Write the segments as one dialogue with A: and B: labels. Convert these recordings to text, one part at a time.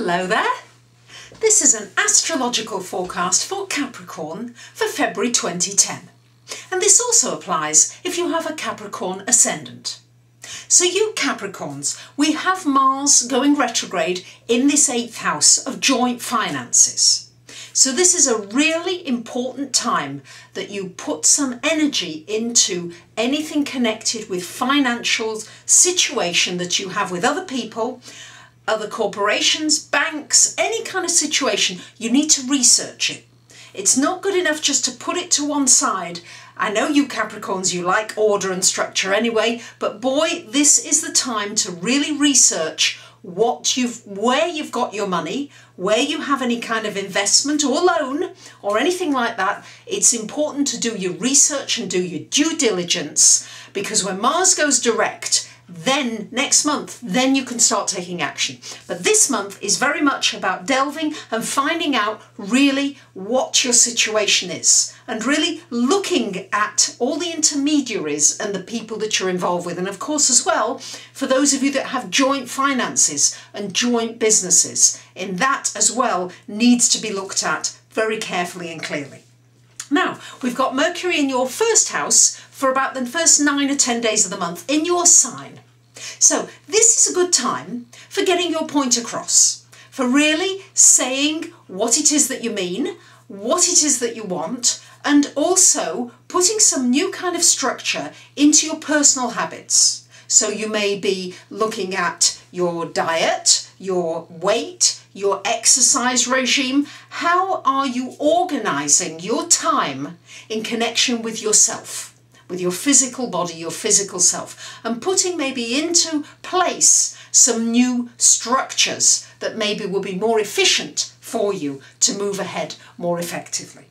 A: Hello there! This is an astrological forecast for Capricorn for February 2010. And this also applies if you have a Capricorn ascendant. So you Capricorns, we have Mars going retrograde in this 8th house of joint finances. So this is a really important time that you put some energy into anything connected with financial situation that you have with other people, other corporations, banks, any kind of situation. You need to research it. It's not good enough just to put it to one side. I know you Capricorns, you like order and structure anyway, but boy, this is the time to really research where you've got your money, where you have any kind of investment or loan or anything like that. It's important to do your research and do your due diligence, because when Mars goes direct, then next month, then you can start taking action. But this month is very much about delving and finding out really what your situation is, and really looking at all the intermediaries and the people that you're involved with. And of course as well, for those of you that have joint finances and joint businesses, in that as well needs to be looked at very carefully and clearly. Now, we've got Mercury in your first house for about the first 9 or 10 days of the month in your sign. So this is a good time for getting your point across, for really saying what it is that you mean, what it is that you want, and also putting some new kind of structure into your personal habits. So you may be looking at your diet, your weight, your exercise regime. How are you organising your time in connection with yourself, with your physical body, your physical self, and putting maybe into place some new structures that maybe will be more efficient for you to move ahead more effectively.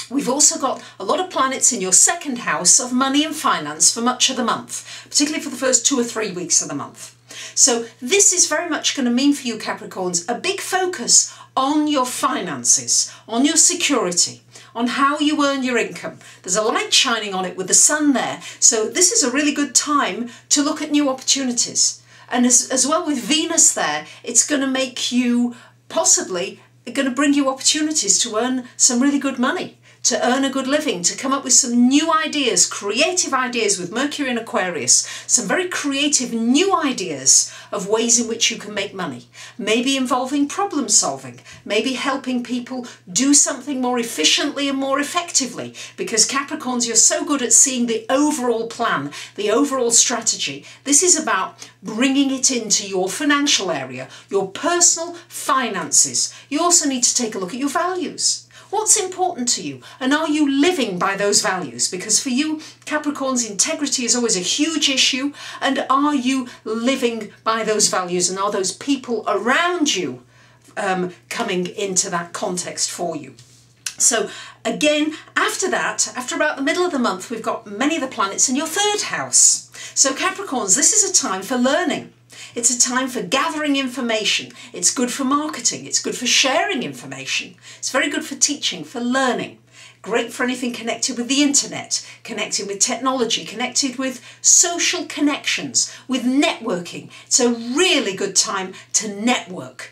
A: We've also got a lot of planets in your second house of money and finance for much of the month, particularly for the first 2 or 3 weeks of the month. So this is very much going to mean for you Capricorns a big focus on your finances, on your security, on how you earn your income. There's a light shining on it with the sun there. So this is a really good time to look at new opportunities. And as well with Venus there, it's going to make you possibly going to bring you opportunities to earn some really good money, to earn a good living, to come up with some new ideas, creative ideas with Mercury in Aquarius, some very creative new ideas of ways in which you can make money, maybe involving problem solving, maybe helping people do something more efficiently and more effectively, because Capricorns, you're so good at seeing the overall plan, the overall strategy. This is about bringing it into your financial area, your personal finances. You also need to take a look at your values. What's important to you, and are you living by those values? Because for you Capricorns, integrity is always a huge issue, and are you living by those values, and are those people around you coming into that context for you? So again, after that, after about the middle of the month, we've got many of the planets in your third house. So Capricorns, this is a time for learning. It's a time for gathering information. It's good for marketing. It's good for sharing information. It's very good for teaching, for learning. Great for anything connected with the internet, connected with technology, connected with social connections, with networking. It's a really good time to network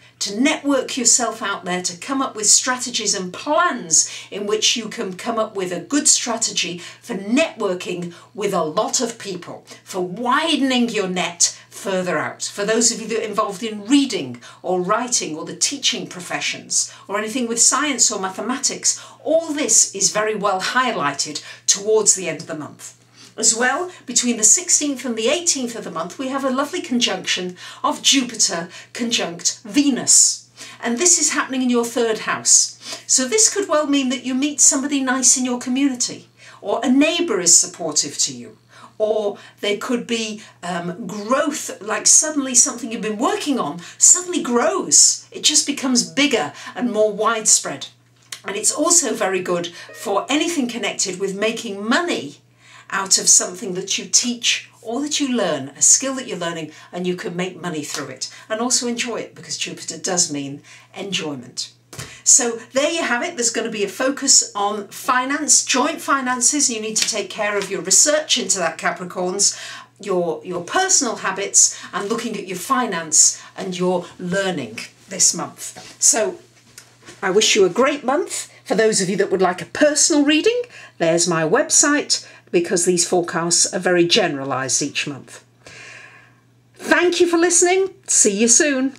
A: yourself out there, to come up with strategies and plans in which you can come up with a good strategy for networking with a lot of people, for widening your net further out. For those of you that are involved in reading or writing or the teaching professions or anything with science or mathematics, all this is very well highlighted towards the end of the month. As well, between the 16th and the 18th of the month, we have a lovely conjunction of Jupiter conjunct Venus. And this is happening in your third house. So this could well mean that you meet somebody nice in your community, or a neighbour is supportive to you, or there could be growth, like suddenly something you've been working on suddenly grows. It just becomes bigger and more widespread. And it's also very good for anything connected with making money out of something that you teach or that you learn, a skill that you're learning, and you can make money through it and also enjoy it, because Jupiter does mean enjoyment. So there you have it. There's going to be a focus on finance, joint finances. You need to take care of your research into that, Capricorns, your personal habits, and looking at your finance and your learning. this month. So I wish you a great month. For those of you that would like a personal reading, there's my website, because these forecasts are very generalised each month. Thank you for listening. See you soon.